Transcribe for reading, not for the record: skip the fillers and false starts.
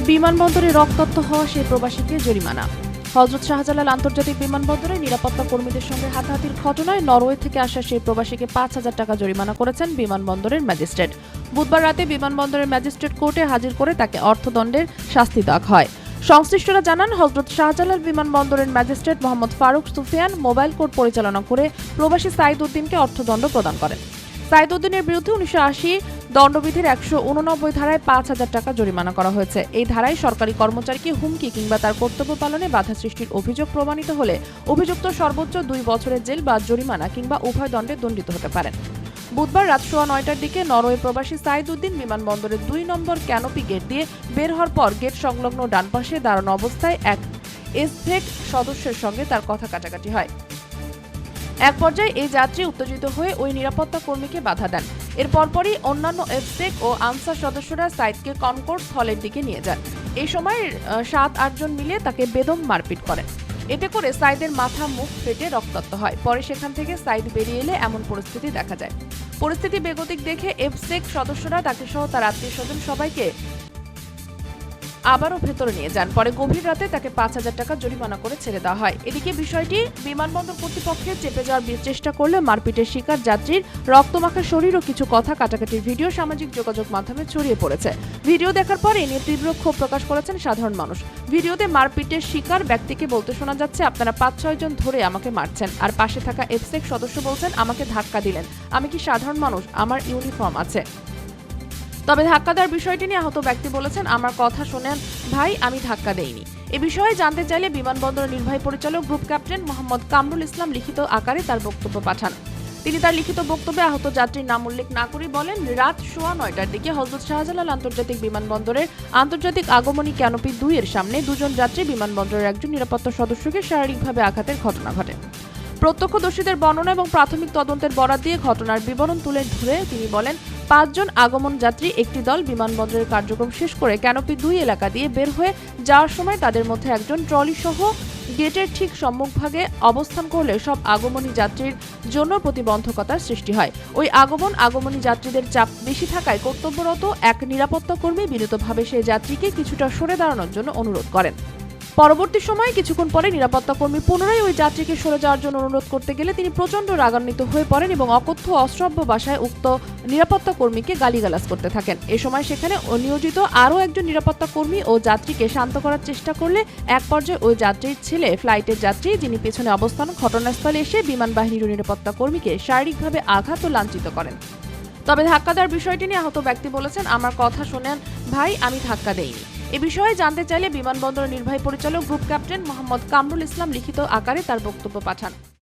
বিমানবন্দরে রক্তাক্ত হওয়া সেই প্রবাসীকে জরিমানা। হযরত শাহজালাল আন্তর্জাতিক বিমানবন্দরে নিরাপত্তা কর্মীদের সঙ্গে হাতাহাতির ঘটনায় নরওয়ে থেকে আসা সেই প্রবাসীকে ৫,০০০ টাকা জরিমানা করেছেন বিমানবন্দরের ম্যাজিস্ট্রেট। বুধবার রাতে বিমানবন্দরের ম্যাজিস্ট্রেট কোর্টে হাজির করে তাকে অর্থদণ্ডের শাস্তি দেওয়া হয়। সংশ্লিষ্টরা জানান, হযরত শাহজালাল বিমানবন্দরের magistrate Mohammad Faruk Sufian mobile court পরিচালনা করে প্রবাসী সাইদ উদ্দিনকে অর্থদণ্ড প্রদান করেন। সাইদ উদ্দিনের বিরুদ্ধে ১৯৮০ দণ্ডবিধির ১৮৯ ধারায় ৫,০০০ টাকা জরিমানা করা হয়েছে। এই ধারায় সরকারি কর্মচারীকে হুমকি কিংবা তার কর্তব্য পালনে বাধা সৃষ্টির অভিযোগ প্রমাণিত হলে অভিযুক্ত সর্বোচ্চ ২ বছরের জেল বা জরিমানা কিংবা উভয় দণ্ডে দণ্ডিত হতে পারেন। বুধবার রাত ৯:১০টার দিকে নরওয়ে প্রবাসী সাইদ উদ্দিন বিমানবন্দরের ২ নম্বর ক্যানোপি গেট দিয়ে বের হওয়ার পর গেট সংলগ্ন ডান পাশে দাঁড়ানো অবস্থায় এক এসভেক সদস্যের সঙ্গে তার কথা কাটাকাটি হয়। এক পর্যায়ে এই যাত্রী উত্তেজিত হয়ে ওই নিরাপত্তা কর্মীকে বাধা দেন। এর পরপরই অন্যান্য এফসেক ও আনসার সদস্যরা সাইদকে কনকোর্স হলের দিকে নিয়ে যান। এই সময় ৭-৮ জন মিলে তাকে বেদম মারপিট করেন। এতে করে সাইদের মাথা মুখ ফেটে রক্তাক্ত হয়। পরে সেখান থেকে সাইদ বেরিয়ে এলে এমন পরিস্থিতি দেখা যায়। পরিস্থিতি বেগতিক দেখে এফসেক সদস্যরা তাকে সহ তার আত্মীয়স্বজন সবাইকে আবারও ভেতরে নিয়ে যান। পরে গভীর রাতে তাকে ৫,০০০ টাকা জরিমানা করে ছেড়ে দেওয়া হয়। এদিকে বিষয়টি বিমানবন্দর কর্তৃপক্ষের চেপে যাওয়ার চেষ্টা করলে মারপিটের শিকার যাত্রীর রক্তমাখা শরীর ও কিছু কথা কাটাকাটির ভিডিও সামাজিক যোগাযোগ মাধ্যমে ছড়িয়ে পড়েছে। ভিডিও দেখার পর এ নিয়ে তীব্র ক্ষোভ প্রকাশ করেছেন সাধারণ মানুষ। ভিডিওতে মারপিটের শিকার ব্যক্তিকে বলতে শোনা যাচ্ছে, আপনারা ৫-৬ জন ধরে আমাকে মারছেন। আর পাশে থাকা এফসেক সদস্য বলছেন, আমাকে ধাক্কা দিলেন, আমি কি সাধারণ মানুষ? আমার ইউনিফর্ম আছে। তবে ধাক্কা দেওয়ার বিষয়টি নিয়ে আহত ব্যক্তি বলেছেন, আমার কথা শোনেন ভাই, আমি ধাক্কা দেইনি। এ বিষয়ে জানতে চাইলে বিমানবন্দরের নির্বাহী পরিচালক গ্রুপ ক্যাপ্টেন মোহাম্মদ কামরুল ইসলাম লিখিত আকারে তার বক্তব্য পাঠান। তিনি তার লিখিত বক্তব্যে আহত যাত্রীর নাম উল্লেখ না করে বলেন, রাত ৯:১০টার দিকে হযরত শাহজালাল আন্তর্জাতিক বিমানবন্দরের আন্তর্জাতিক আগমনী ক্যানোপি ২ এর সামনে দুজন যাত্রী বিমানবন্দরের একজন নিরাপত্তা সদস্যকে শারীরিকভাবে আঘাতের ঘটনা ঘটে। প্রত্যক্ষদর্শীদের বর্ণনা এবং প্রাথমিক তদন্তের বরাত দিয়ে ঘটনার বিবরণ তুলে ধরে তিনি বলেন, ৫ জন আগমন যাত্রী একটি দল বিমানবন্দরের কার্যক্রম শেষ করে ক্যানোপি ২ এলাকা দিয়ে বের হয়ে যাওয়ার সময় তাদের মধ্যে একজন ট্রলি সহ গেটের ঠিক সম্মুখভাগে অবস্থান করলে সব আগমনী যাত্রীর জন্য প্রতিবন্ধকতার সৃষ্টি হয়। ওই আগমনী যাত্রীদের চাপ বেশি থাকায় কর্তব্যরত এক নিরাপত্তা কর্মী বিনীতভাবে সেই যাত্রীকে কিছুটা সরে দাঁড়ানোর জন্য অনুরোধ করেন। পরবর্তী সময়ে কিছুক্ষণ পরে নিরাপত্তা কর্মী পুনরায় ওই যাত্রীকে সরে যাওয়ার জন্য অনুরোধ করতে গেলে তিনি প্রচণ্ড রাগান্বিত হয়ে পড়েন এবং অকথ্য অশ্রাব্য ভাষায় উক্ত নিরাপত্তা কর্মীকে গালিগালাজ করতে থাকেন। এ সময় সেখানে নিয়োজিত আরও একজন নিরাপত্তা কর্মী ও যাত্রীকে শান্ত করার চেষ্টা করলে এক পর্যায়ে ওই যাত্রীর ছেলে ফ্লাইটের যাত্রী, যিনি পেছনে অবস্থান, ঘটনাস্থলে এসে বিমান বাহিনীর নিরাপত্তা কর্মীকে শারীরিকভাবে আঘাত ও লাঞ্ছিত করেন। তবে ধাক্কা দেওয়ার বিষয়টি নিয়ে আহত ব্যক্তি বলেছেন, আমার কথা শোনেন ভাই, আমি ধাক্কা দেইনি। এ বিষয়ে জানতে চাইলে বিমানবন্দরের নির্বাহী পরিচালক গ্রুপ ক্যাপ্টেন মোহাম্মদ কামরুল ইসলাম লিখিত আকারে তার বক্তব্য পাঠান।